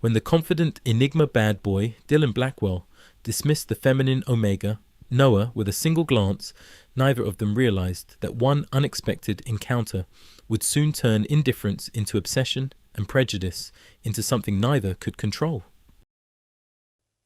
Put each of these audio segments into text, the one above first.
When the confident enigma bad boy, Dylan Blackwell, dismissed the feminine Omega, Noah, with a single glance, neither of them realized that one unexpected encounter would soon turn indifference into obsession and prejudice into something neither could control.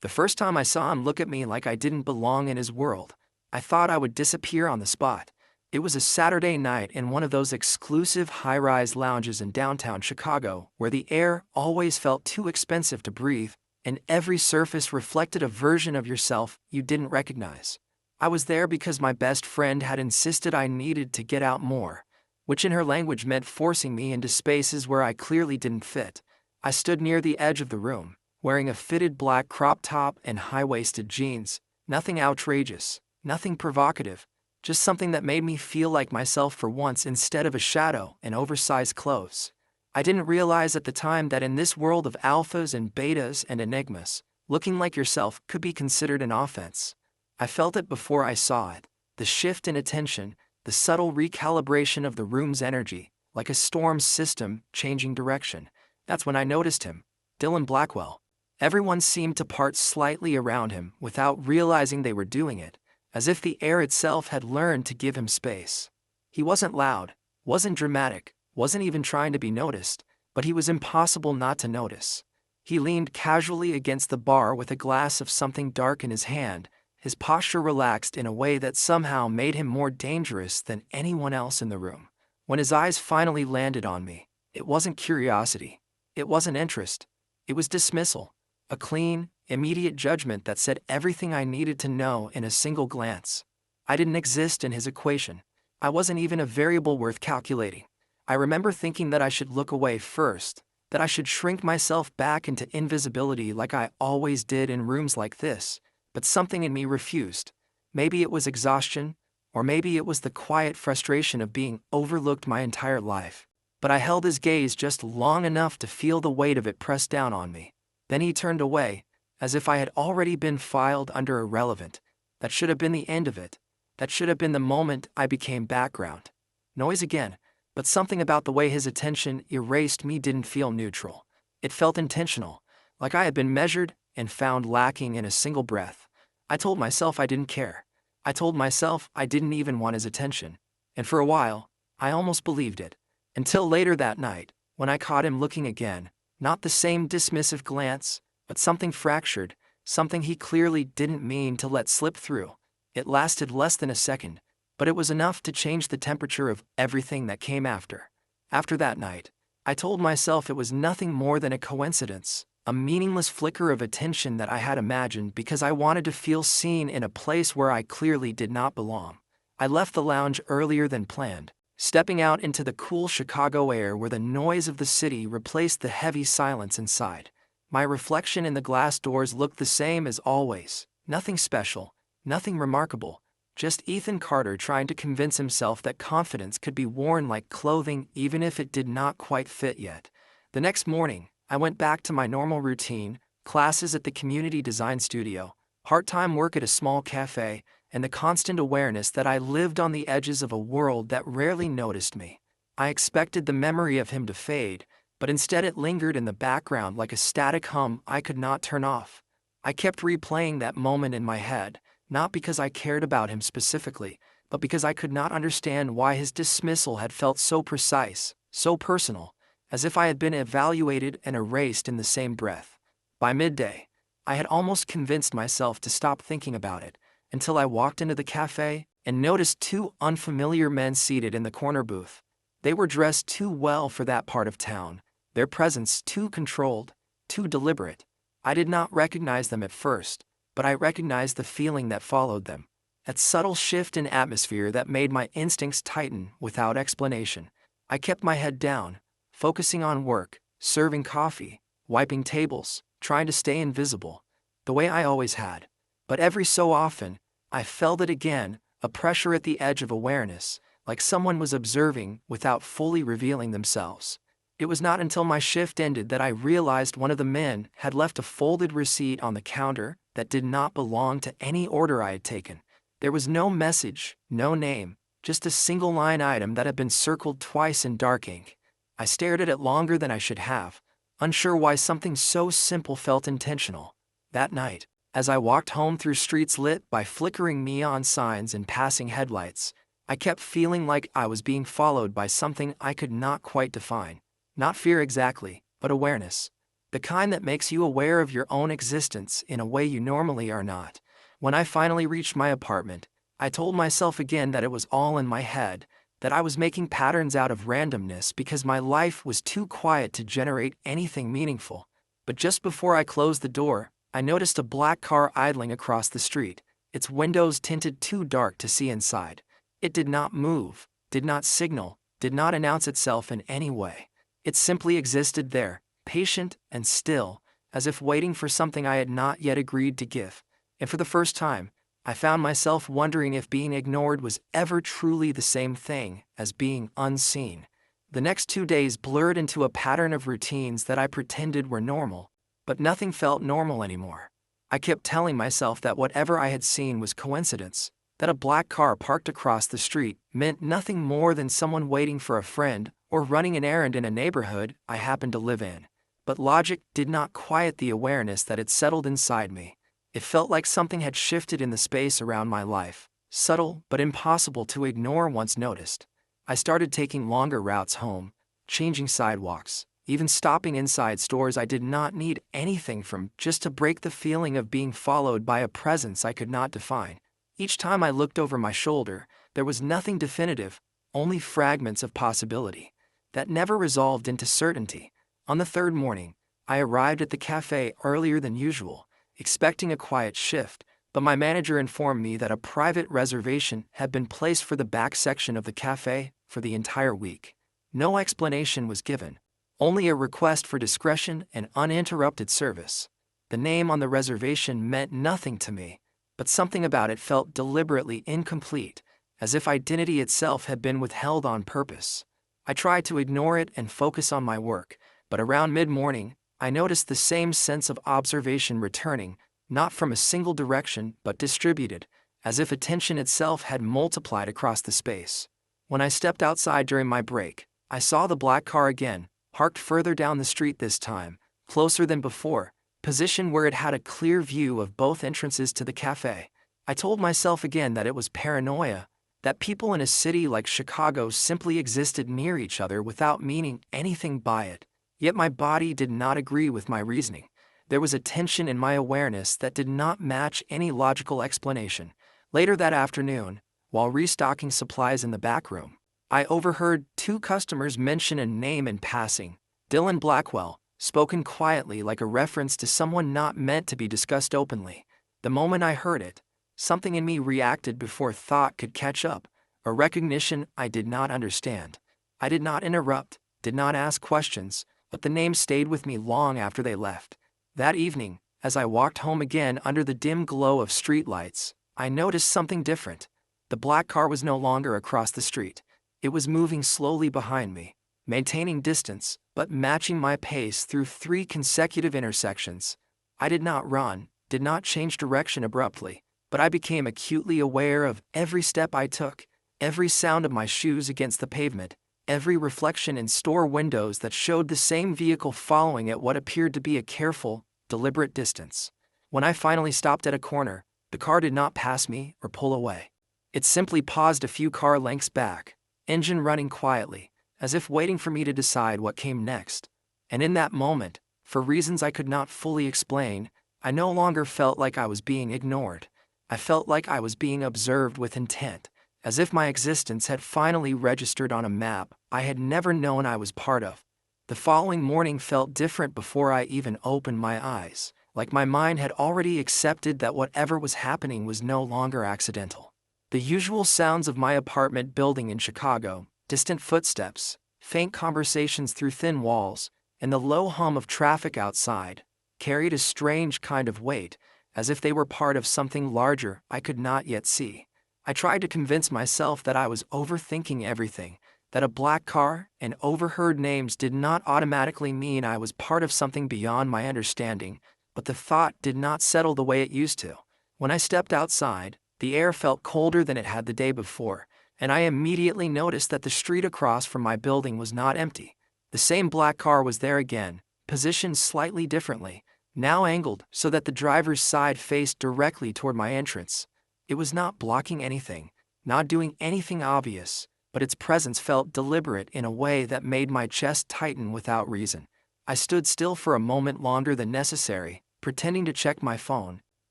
The first time I saw him look at me like I didn't belong in his world, I thought I would disappear on the spot. It was a Saturday night in one of those exclusive high-rise lounges in downtown Chicago where the air always felt too expensive to breathe, and every surface reflected a version of yourself you didn't recognize. I was there because my best friend had insisted I needed to get out more, which in her language meant forcing me into spaces where I clearly didn't fit. I stood near the edge of the room, wearing a fitted black crop top and high-waisted jeans. Nothing outrageous, nothing provocative, just something that made me feel like myself for once instead of a shadow in oversized clothes. I didn't realize at the time that in this world of alphas and betas and enigmas, looking like yourself could be considered an offense. I felt it before I saw it, the shift in attention, the subtle recalibration of the room's energy, like a storm's system changing direction. That's when I noticed him, Dylan Blackwell. Everyone seemed to part slightly around him without realizing they were doing it, as if the air itself had learned to give him space. He wasn't loud, wasn't dramatic, wasn't even trying to be noticed, but he was impossible not to notice. He leaned casually against the bar with a glass of something dark in his hand, his posture relaxed in a way that somehow made him more dangerous than anyone else in the room. When his eyes finally landed on me, it wasn't curiosity, it wasn't interest, it was dismissal, a clean, immediate judgment that said everything I needed to know in a single glance. I didn't exist in his equation. I wasn't even a variable worth calculating. I remember thinking that I should look away first, that I should shrink myself back into invisibility like I always did in rooms like this, but something in me refused. Maybe it was exhaustion, or maybe it was the quiet frustration of being overlooked my entire life. But I held his gaze just long enough to feel the weight of it press down on me. Then he turned away, as if I had already been filed under irrelevant. That should have been the end of it. That should have been the moment I became background. Noise again, but something about the way his attention erased me didn't feel neutral. It felt intentional, like I had been measured and found lacking in a single breath. I told myself I didn't care. I told myself I didn't even want his attention. And for a while, I almost believed it. Until later that night, when I caught him looking again, not the same dismissive glance, but something fractured, something he clearly didn't mean to let slip through. It lasted less than a second, but it was enough to change the temperature of everything that came after. After that night, I told myself it was nothing more than a coincidence, a meaningless flicker of attention that I had imagined because I wanted to feel seen in a place where I clearly did not belong. I left the lounge earlier than planned, stepping out into the cool Chicago air where the noise of the city replaced the heavy silence inside. My reflection in the glass doors looked the same as always, nothing special, nothing remarkable, just Ethan Carter trying to convince himself that confidence could be worn like clothing even if it did not quite fit yet. The next morning, I went back to my normal routine, classes at the community design studio, part-time work at a small cafe, and the constant awareness that I lived on the edges of a world that rarely noticed me. I expected the memory of him to fade, but instead it lingered in the background like a static hum I could not turn off. I kept replaying that moment in my head, not because I cared about him specifically, but because I could not understand why his dismissal had felt so precise, so personal, as if I had been evaluated and erased in the same breath. By midday, I had almost convinced myself to stop thinking about it, until I walked into the cafe and noticed two unfamiliar men seated in the corner booth. They were dressed too well for that part of town, their presence too controlled, too deliberate. I did not recognize them at first, but I recognized the feeling that followed them, that subtle shift in atmosphere that made my instincts tighten without explanation. I kept my head down, focusing on work, serving coffee, wiping tables, trying to stay invisible, the way I always had. But every so often, I felt it again, a pressure at the edge of awareness, like someone was observing without fully revealing themselves. It was not until my shift ended that I realized one of the men had left a folded receipt on the counter that did not belong to any order I had taken. There was no message, no name, just a single line item that had been circled twice in dark ink. I stared at it longer than I should have, unsure why something so simple felt intentional. That night, as I walked home through streets lit by flickering neon signs and passing headlights, I kept feeling like I was being followed by something I could not quite define. Not fear exactly, but awareness. The kind that makes you aware of your own existence in a way you normally are not. When I finally reached my apartment, I told myself again that it was all in my head, that I was making patterns out of randomness because my life was too quiet to generate anything meaningful. But just before I closed the door, I noticed a black car idling across the street, its windows tinted too dark to see inside. It did not move, did not signal, did not announce itself in any way. It simply existed there, patient and still, as if waiting for something I had not yet agreed to give. And for the first time, I found myself wondering if being ignored was ever truly the same thing as being unseen. The next 2 days blurred into a pattern of routines that I pretended were normal, but nothing felt normal anymore. I kept telling myself that whatever I had seen was coincidence, that a black car parked across the street meant nothing more than someone waiting for a friend or running an errand in a neighborhood I happened to live in. But logic did not quiet the awareness that had settled inside me. It felt like something had shifted in the space around my life, subtle but impossible to ignore once noticed. I started taking longer routes home, changing sidewalks, even stopping inside stores I did not need anything from just to break the feeling of being followed by a presence I could not define. Each time I looked over my shoulder, there was nothing definitive, only fragments of possibility that never resolved into certainty. On the third morning, I arrived at the cafe earlier than usual, expecting a quiet shift, but my manager informed me that a private reservation had been placed for the back section of the cafe for the entire week. No explanation was given, only a request for discretion and uninterrupted service. The name on the reservation meant nothing to me, but something about it felt deliberately incomplete, as if identity itself had been withheld on purpose. I tried to ignore it and focus on my work, but around mid-morning, I noticed the same sense of observation returning, not from a single direction but distributed, as if attention itself had multiplied across the space. When I stepped outside during my break, I saw the black car again, parked further down the street this time, closer than before, positioned where it had a clear view of both entrances to the cafe. I told myself again that it was paranoia, that people in a city like Chicago simply existed near each other without meaning anything by it. Yet my body did not agree with my reasoning. There was a tension in my awareness that did not match any logical explanation. Later that afternoon, while restocking supplies in the back room, I overheard 2 customers mention a name in passing, Dylan Blackwell, spoken quietly like a reference to someone not meant to be discussed openly. The moment I heard it, something in me reacted before thought could catch up, a recognition I did not understand. I did not interrupt, did not ask questions, but the name stayed with me long after they left. That evening, as I walked home again under the dim glow of streetlights, I noticed something different. The black car was no longer across the street. It was moving slowly behind me, maintaining distance, but matching my pace through 3 consecutive intersections. I did not run, did not change direction abruptly, but I became acutely aware of every step I took, every sound of my shoes against the pavement, every reflection in store windows that showed the same vehicle following at what appeared to be a careful, deliberate distance. When I finally stopped at a corner, the car did not pass me or pull away. It simply paused a few car lengths back, engine running quietly, as if waiting for me to decide what came next. And in that moment, for reasons I could not fully explain, I no longer felt like I was being ignored. I felt like I was being observed with intent, as if my existence had finally registered on a map I had never known I was part of. The following morning felt different before I even opened my eyes, like my mind had already accepted that whatever was happening was no longer accidental. The usual sounds of my apartment building in Chicago, distant footsteps, faint conversations through thin walls, and the low hum of traffic outside, carried a strange kind of weight, as if they were part of something larger I could not yet see. I tried to convince myself that I was overthinking everything, that a black car and overheard names did not automatically mean I was part of something beyond my understanding, but the thought did not settle the way it used to. When I stepped outside, the air felt colder than it had the day before, and I immediately noticed that the street across from my building was not empty. The same black car was there again, positioned slightly differently, now angled so that the driver's side faced directly toward my entrance. It was not blocking anything, not doing anything obvious, but its presence felt deliberate in a way that made my chest tighten without reason. I stood still for a moment longer than necessary, pretending to check my phone,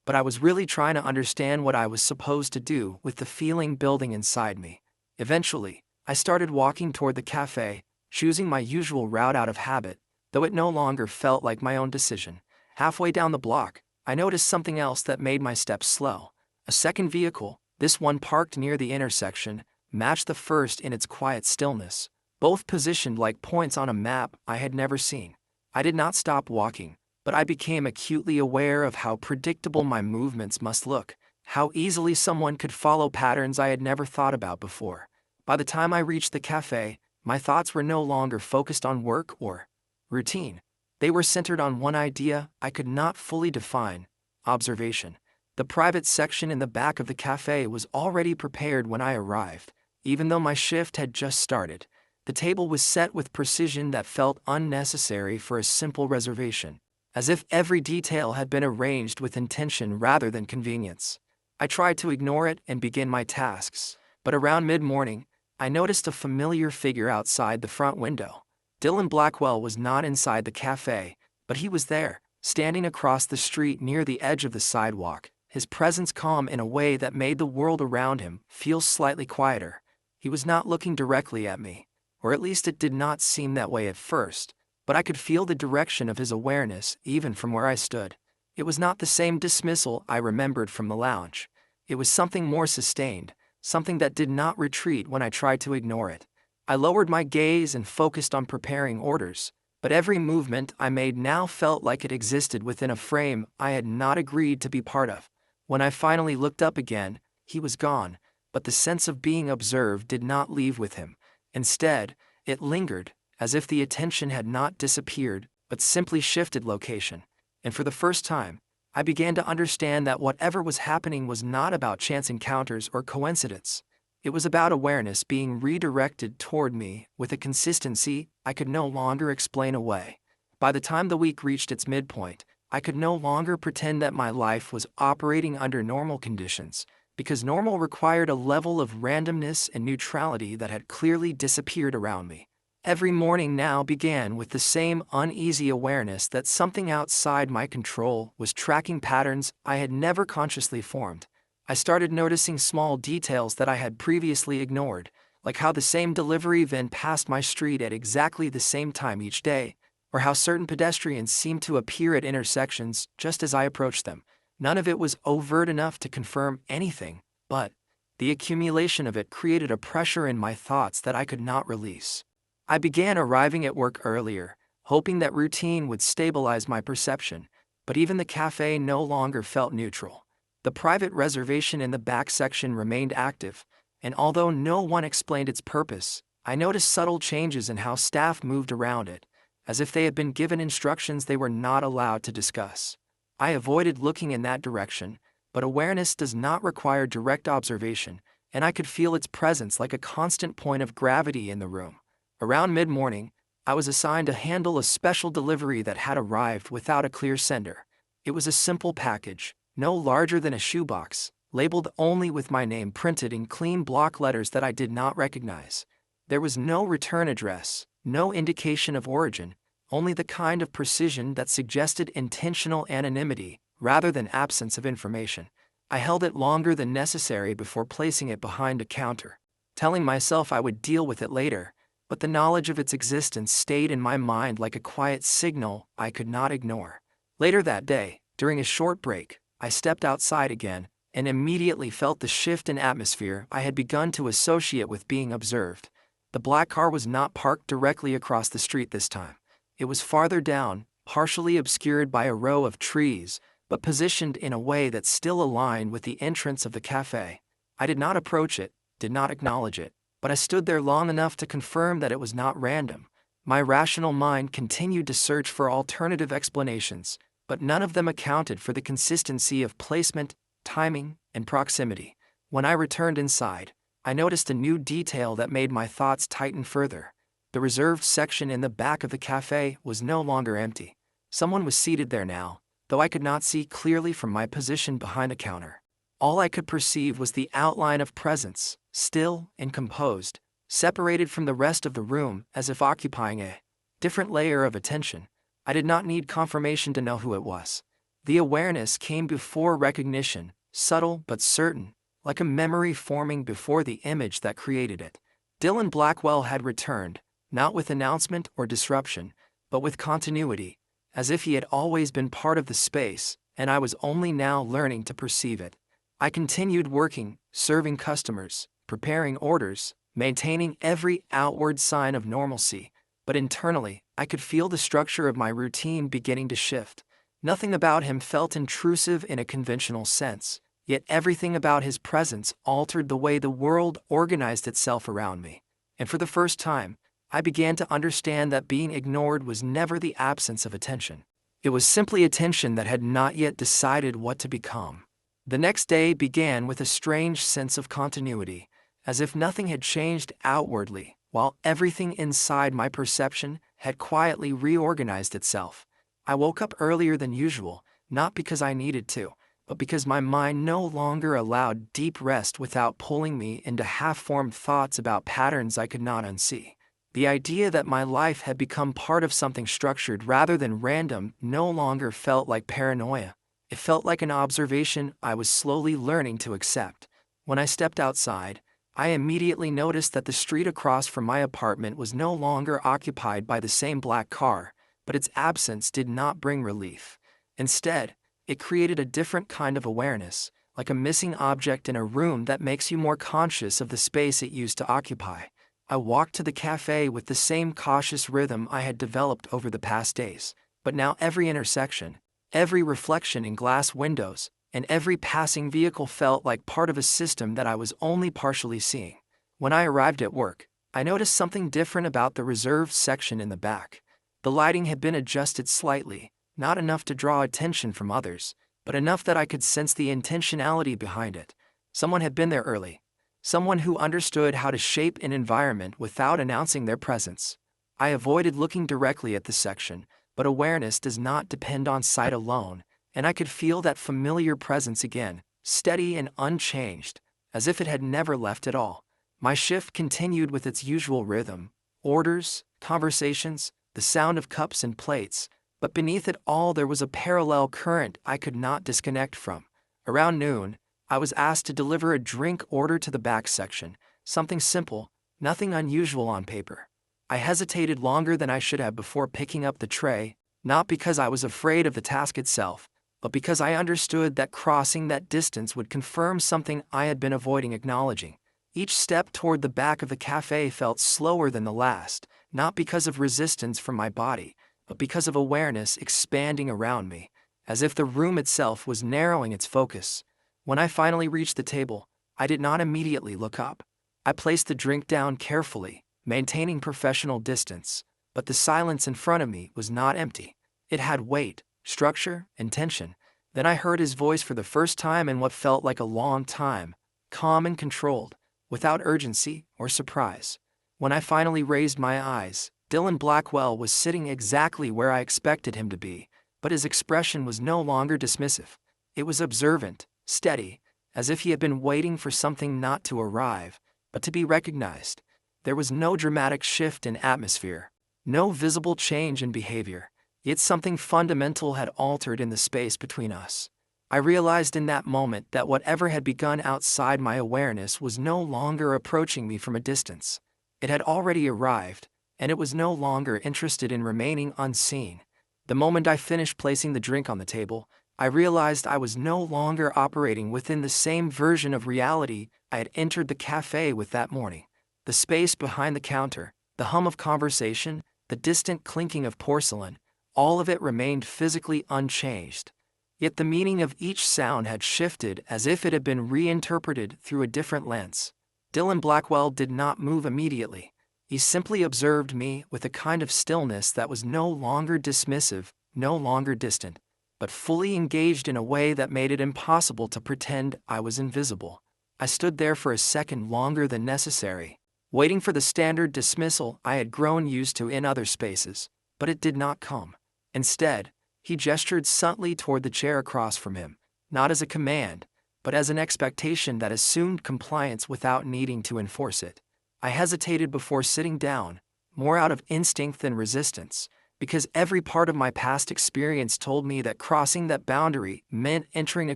but I was really trying to understand what I was supposed to do with the feeling building inside me. Eventually, I started walking toward the cafe, choosing my usual route out of habit, though it no longer felt like my own decision. Halfway down the block, I noticed something else that made my steps slow. A second vehicle, this one parked near the intersection, matched the first in its quiet stillness, both positioned like points on a map I had never seen. I did not stop walking, but I became acutely aware of how predictable my movements must look, how easily someone could follow patterns I had never thought about before. By the time I reached the cafe, my thoughts were no longer focused on work or routine. They were centered on one idea I could not fully define: observation. The private section in the back of the cafe was already prepared when I arrived, even though my shift had just started. The table was set with precision that felt unnecessary for a simple reservation, as if every detail had been arranged with intention rather than convenience. I tried to ignore it and begin my tasks, but around mid-morning, I noticed a familiar figure outside the front window. Dylan Blackwell was not inside the cafe, but he was there, standing across the street near the edge of the sidewalk, his presence calm in a way that made the world around him feel slightly quieter. He was not looking directly at me, or at least it did not seem that way at first, but I could feel the direction of his awareness even from where I stood. It was not the same dismissal I remembered from the lounge. It was something more sustained, something that did not retreat when I tried to ignore it. I lowered my gaze and focused on preparing orders, but every movement I made now felt like it existed within a frame I had not agreed to be part of. When I finally looked up again, he was gone, but the sense of being observed did not leave with him. Instead, it lingered, as if the attention had not disappeared, but simply shifted location. And for the first time, I began to understand that whatever was happening was not about chance encounters or coincidence. It was about awareness being redirected toward me with a consistency I could no longer explain away. By the time the week reached its midpoint, I could no longer pretend that my life was operating under normal conditions, because normal required a level of randomness and neutrality that had clearly disappeared around me. Every morning now began with the same uneasy awareness that something outside my control was tracking patterns I had never consciously formed. I started noticing small details that I had previously ignored, like how the same delivery van passed my street at exactly the same time each day, or how certain pedestrians seemed to appear at intersections just as I approached them. None of it was overt enough to confirm anything, but the accumulation of it created a pressure in my thoughts that I could not release. I began arriving at work earlier, hoping that routine would stabilize my perception, but even the cafe no longer felt neutral. The private reservation in the back section remained active, and although no one explained its purpose, I noticed subtle changes in how staff moved around it, as if they had been given instructions they were not allowed to discuss. I avoided looking in that direction, but awareness does not require direct observation, and I could feel its presence like a constant point of gravity in the room. Around mid-morning, I was assigned to handle a special delivery that had arrived without a clear sender. It was a simple package, no larger than a shoebox, labeled only with my name printed in clean block letters that I did not recognize. There was no return address, no indication of origin, only the kind of precision that suggested intentional anonymity rather than absence of information. I held it longer than necessary before placing it behind a counter, telling myself I would deal with it later, but the knowledge of its existence stayed in my mind like a quiet signal I could not ignore. Later that day, during a short break, I stepped outside again and immediately felt the shift in atmosphere I had begun to associate with being observed. The black car was not parked directly across the street this time. It was farther down, partially obscured by a row of trees, but positioned in a way that still aligned with the entrance of the cafe. I did not approach it, did not acknowledge it, but I stood there long enough to confirm that it was not random. My rational mind continued to search for alternative explanations, but none of them accounted for the consistency of placement, timing, and proximity. When I returned inside, I noticed a new detail that made my thoughts tighten further. The reserved section in the back of the cafe was no longer empty. Someone was seated there now, though I could not see clearly from my position behind a counter. All I could perceive was the outline of presence, still and composed, separated from the rest of the room as if occupying a different layer of attention. I did not need confirmation to know who it was. The awareness came before recognition, subtle but certain, like a memory forming before the image that created it. Dylan Blackwell had returned, not with announcement or disruption, but with continuity, as if he had always been part of the space, and I was only now learning to perceive it. I continued working, serving customers, preparing orders, maintaining every outward sign of normalcy, but internally, I could feel the structure of my routine beginning to shift. Nothing about him felt intrusive in a conventional sense, yet everything about his presence altered the way the world organized itself around me. And for the first time, I began to understand that being ignored was never the absence of attention. It was simply attention that had not yet decided what to become. The next day began with a strange sense of continuity, as if nothing had changed outwardly, while everything inside my perception had quietly reorganized itself. I woke up earlier than usual, not because I needed to, but because my mind no longer allowed deep rest without pulling me into half-formed thoughts about patterns I could not unsee. The idea that my life had become part of something structured rather than random no longer felt like paranoia. It felt like an observation I was slowly learning to accept. When I stepped outside, I immediately noticed that the street across from my apartment was no longer occupied by the same black car, but its absence did not bring relief. Instead, it created a different kind of awareness, like a missing object in a room that makes you more conscious of the space it used to occupy. I walked to the cafe with the same cautious rhythm I had developed over the past days, but now every intersection, every reflection in glass windows, and every passing vehicle felt like part of a system that I was only partially seeing. When I arrived at work, I noticed something different about the reserved section in the back. The lighting had been adjusted slightly, not enough to draw attention from others, but enough that I could sense the intentionality behind it. Someone had been there early. Someone who understood how to shape an environment without announcing their presence. I avoided looking directly at the section, but awareness does not depend on sight alone, and I could feel that familiar presence again, steady and unchanged, as if it had never left at all. My shift continued with its usual rhythm: orders, conversations, the sound of cups and plates, but beneath it all there was a parallel current I could not disconnect from. Around noon, I was asked to deliver a drink order to the back section, something simple, nothing unusual on paper. I hesitated longer than I should have before picking up the tray, not because I was afraid of the task itself, but because I understood that crossing that distance would confirm something I had been avoiding acknowledging. Each step toward the back of the cafe felt slower than the last, not because of resistance from my body, but because of awareness expanding around me, as if the room itself was narrowing its focus. When I finally reached the table, I did not immediately look up. I placed the drink down carefully, maintaining professional distance, but the silence in front of me was not empty. It had weight, structure, and tension. Then I heard his voice for the first time in what felt like a long time, calm and controlled, without urgency or surprise. When I finally raised my eyes, Dylan Blackwell was sitting exactly where I expected him to be, but his expression was no longer dismissive. It was observant, steady, as if he had been waiting for something not to arrive, but to be recognized. There was no dramatic shift in atmosphere, no visible change in behavior, yet something fundamental had altered in the space between us. I realized in that moment that whatever had begun outside my awareness was no longer approaching me from a distance. It had already arrived, and it was no longer interested in remaining unseen. The moment I finished placing the drink on the table, I realized I was no longer operating within the same version of reality I had entered the cafe with that morning. The space behind the counter, the hum of conversation, the distant clinking of porcelain, all of it remained physically unchanged. Yet the meaning of each sound had shifted as if it had been reinterpreted through a different lens. Dylan Blackwell did not move immediately. He simply observed me with a kind of stillness that was no longer dismissive, no longer distant, but fully engaged in a way that made it impossible to pretend I was invisible. I stood there for a second longer than necessary, waiting for the standard dismissal I had grown used to in other spaces, but it did not come. Instead, he gestured subtly toward the chair across from him, not as a command, but as an expectation that assumed compliance without needing to enforce it. I hesitated before sitting down, more out of instinct than resistance, because every part of my past experience told me that crossing that boundary meant entering a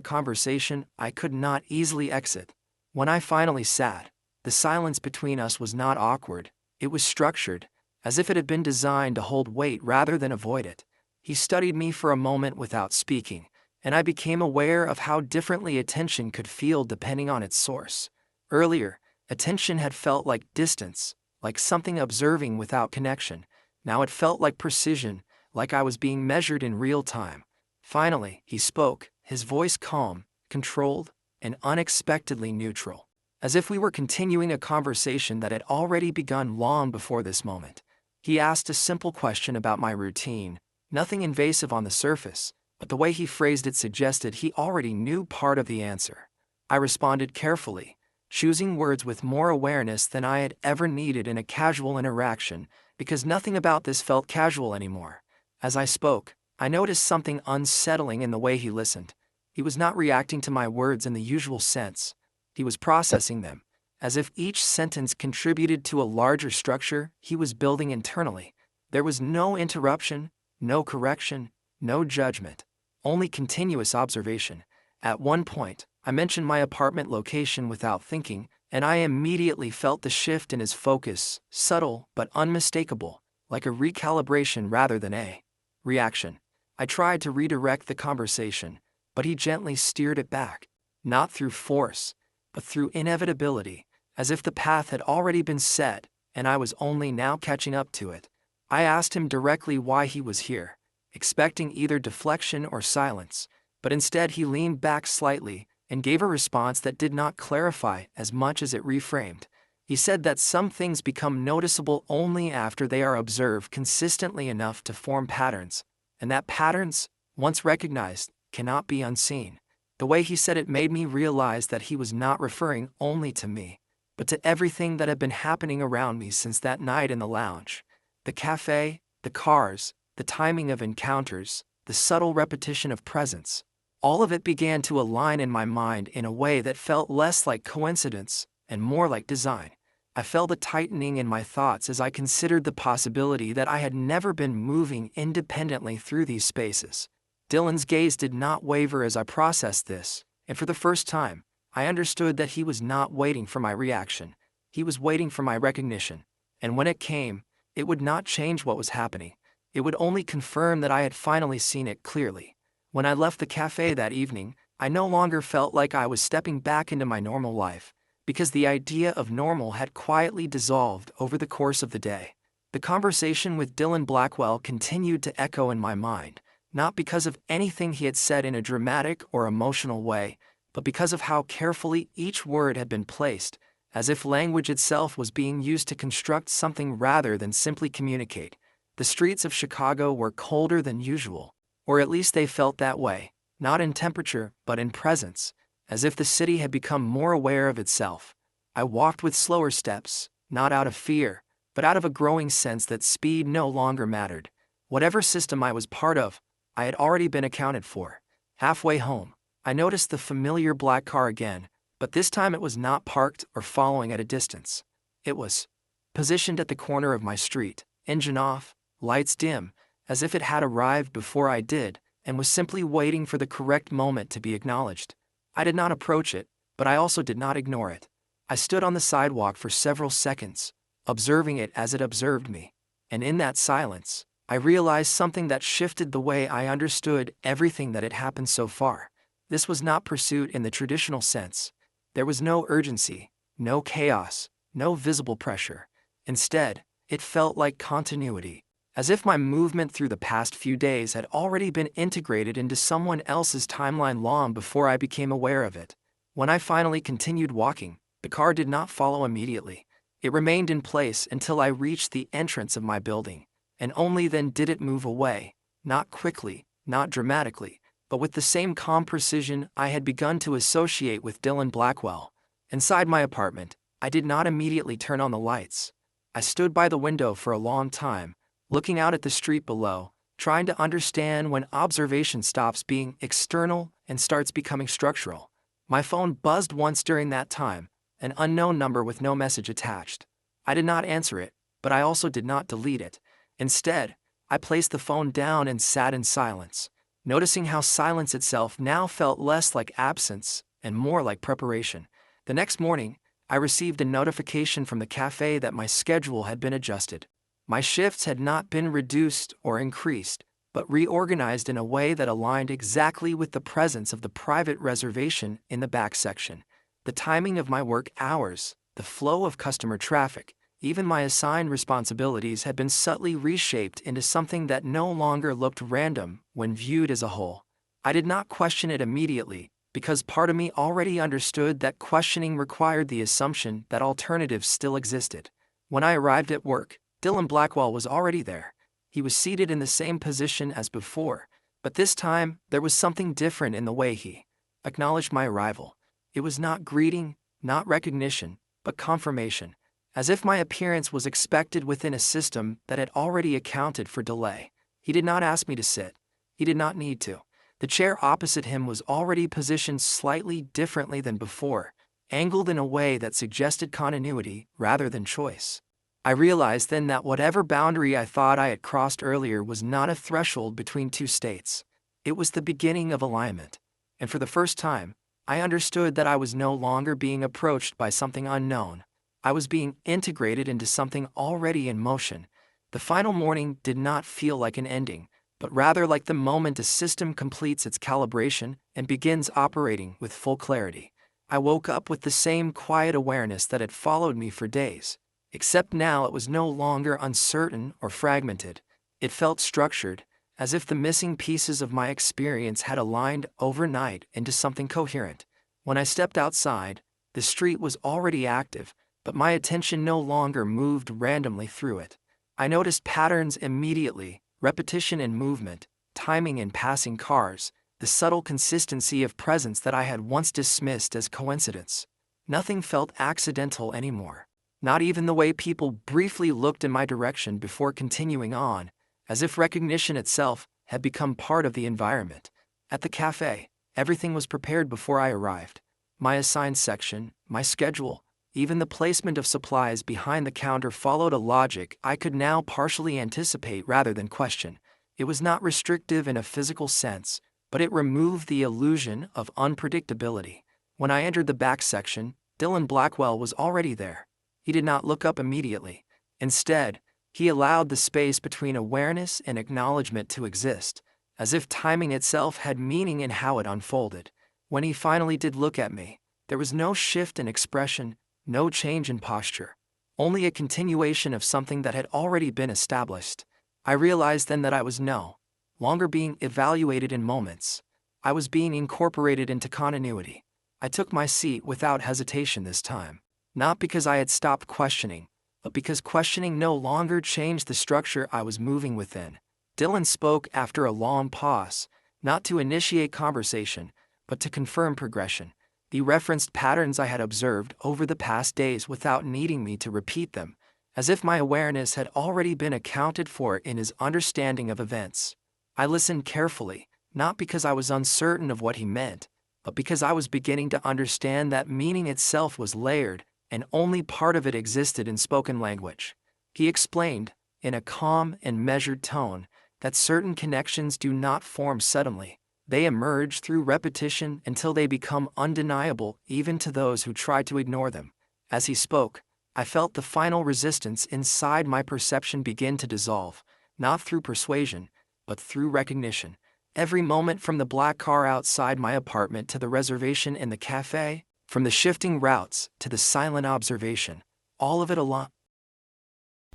conversation I could not easily exit. When I finally sat, the silence between us was not awkward, it was structured, as if it had been designed to hold weight rather than avoid it. He studied me for a moment without speaking, and I became aware of how differently attention could feel depending on its source. Earlier, attention had felt like distance, like something observing without connection. Now it felt like precision, like I was being measured in real time. Finally, he spoke, his voice calm, controlled, and unexpectedly neutral, as if we were continuing a conversation that had already begun long before this moment. He asked a simple question about my routine, nothing invasive on the surface, but the way he phrased it suggested he already knew part of the answer. I responded carefully, choosing words with more awareness than I had ever needed in a casual interaction, because nothing about this felt casual anymore. As I spoke, I noticed something unsettling in the way he listened. He was not reacting to my words in the usual sense. He was processing them, as if each sentence contributed to a larger structure he was building internally. There was no interruption, no correction, no judgment, only continuous observation. At one point, I mentioned my apartment location without thinking, and I immediately felt the shift in his focus, subtle but unmistakable, like a recalibration rather than a reaction. I tried to redirect the conversation, but he gently steered it back, not through force, but through inevitability, as if the path had already been set, and I was only now catching up to it. I asked him directly why he was here, expecting either deflection or silence, but instead he leaned back slightly and gave a response that did not clarify as much as it reframed. He said that some things become noticeable only after they are observed consistently enough to form patterns, and that patterns, once recognized, cannot be unseen. The way he said it made me realize that he was not referring only to me, but to everything that had been happening around me since that night in the lounge. The cafe, the cars, the timing of encounters, the subtle repetition of presence. All of it began to align in my mind in a way that felt less like coincidence and more like design. I felt a tightening in my thoughts as I considered the possibility that I had never been moving independently through these spaces. Dylan's gaze did not waver as I processed this, and for the first time, I understood that he was not waiting for my reaction. He was waiting for my recognition, and when it came, it would not change what was happening. It would only confirm that I had finally seen it clearly. When I left the cafe that evening, I no longer felt like I was stepping back into my normal life, because the idea of normal had quietly dissolved over the course of the day. The conversation with Dylan Blackwell continued to echo in my mind, not because of anything he had said in a dramatic or emotional way, but because of how carefully each word had been placed, as if language itself was being used to construct something rather than simply communicate. The streets of Chicago were colder than usual, or at least they felt that way, not in temperature but in presence, as if the city had become more aware of itself. I walked with slower steps, not out of fear, but out of a growing sense that speed no longer mattered. Whatever system I was part of, I had already been accounted for. Halfway home, I noticed the familiar black car again, but this time it was not parked or following at a distance. It was positioned at the corner of my street, engine off, lights dim, as if it had arrived before I did, and was simply waiting for the correct moment to be acknowledged. I did not approach it, but I also did not ignore it. I stood on the sidewalk for several seconds, observing it as it observed me, and in that silence, I realized something that shifted the way I understood everything that had happened so far. This was not pursuit in the traditional sense. There was no urgency, no chaos, no visible pressure. Instead, it felt like continuity, as if my movement through the past few days had already been integrated into someone else's timeline long before I became aware of it. When I finally continued walking, the car did not follow immediately. It remained in place until I reached the entrance of my building, and only then did it move away, not quickly, not dramatically, but with the same calm precision I had begun to associate with Dylan Blackwell. Inside my apartment, I did not immediately turn on the lights. I stood by the window for a long time, looking out at the street below, trying to understand when observation stops being external and starts becoming structural. My phone buzzed once during that time, an unknown number with no message attached. I did not answer it, but I also did not delete it. Instead, I placed the phone down and sat in silence, noticing how silence itself now felt less like absence and more like preparation. The next morning, I received a notification from the cafe that my schedule had been adjusted. My shifts had not been reduced or increased, but reorganized in a way that aligned exactly with the presence of the private reservation in the back section. The timing of my work hours, the flow of customer traffic, even my assigned responsibilities had been subtly reshaped into something that no longer looked random when viewed as a whole. I did not question it immediately, because part of me already understood that questioning required the assumption that alternatives still existed. When I arrived at work, Dylan Blackwell was already there. He was seated in the same position as before, but this time there was something different in the way he acknowledged my arrival. It was not greeting, not recognition, but confirmation, as if my appearance was expected within a system that had already accounted for delay. He did not ask me to sit. He did not need to. The chair opposite him was already positioned slightly differently than before, angled in a way that suggested continuity rather than choice. I realized then that whatever boundary I thought I had crossed earlier was not a threshold between two states. It was the beginning of alignment. And for the first time, I understood that I was no longer being approached by something unknown. I was being integrated into something already in motion. The final morning did not feel like an ending, but rather like the moment a system completes its calibration and begins operating with full clarity. I woke up with the same quiet awareness that had followed me for days, except now it was no longer uncertain or fragmented. It felt structured, as if the missing pieces of my experience had aligned overnight into something coherent. When I stepped outside, the street was already active, but my attention no longer moved randomly through it. I noticed patterns immediately: repetition in movement, timing in passing cars, the subtle consistency of presence that I had once dismissed as coincidence. Nothing felt accidental anymore. Not even the way people briefly looked in my direction before continuing on, as if recognition itself had become part of the environment. At the cafe, everything was prepared before I arrived. My assigned section, my schedule, even the placement of supplies behind the counter followed a logic I could now partially anticipate rather than question. It was not restrictive in a physical sense, but it removed the illusion of unpredictability. When I entered the back section, Dylan Blackwell was already there. He did not look up immediately. Instead, he allowed the space between awareness and acknowledgement to exist, as if timing itself had meaning in how it unfolded. When he finally did look at me, there was no shift in expression, no change in posture, only a continuation of something that had already been established. I realized then that I was no longer being evaluated in moments. I was being incorporated into continuity. I took my seat without hesitation this time, not because I had stopped questioning, but because questioning no longer changed the structure I was moving within. Dylan spoke after a long pause, not to initiate conversation, but to confirm progression. He referenced patterns I had observed over the past days without needing me to repeat them, as if my awareness had already been accounted for in his understanding of events. I listened carefully, not because I was uncertain of what he meant, but because I was beginning to understand that meaning itself was layered, and only part of it existed in spoken language. He explained, in a calm and measured tone, that certain connections do not form suddenly. They emerge through repetition until they become undeniable even to those who try to ignore them. As he spoke, I felt the final resistance inside my perception begin to dissolve, not through persuasion, but through recognition. Every moment from the black car outside my apartment to the reservation in the cafe, from the shifting routes to the silent observation, all of it aligned.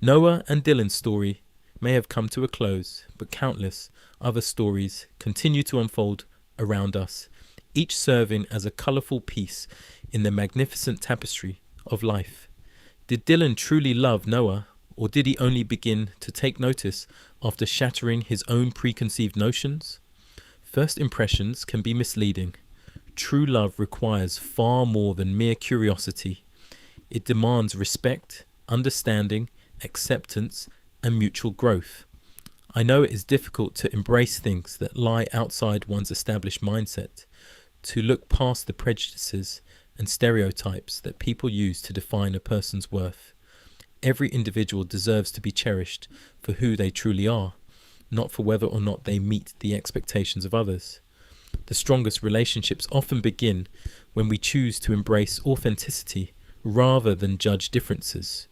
Noah and Dylan's story may have come to a close, but countless other stories continue to unfold around us, each serving as a colourful piece in the magnificent tapestry of life. Did Dylan truly love Noah, or did he only begin to take notice after shattering his own preconceived notions? First impressions can be misleading. True love requires far more than mere curiosity. It demands respect, understanding, acceptance, and mutual growth. I know it is difficult to embrace things that lie outside one's established mindset, to look past the prejudices and stereotypes that people use to define a person's worth. Every individual deserves to be cherished for who they truly are, not for whether or not they meet the expectations of others. The strongest relationships often begin when we choose to embrace authenticity rather than judge differences.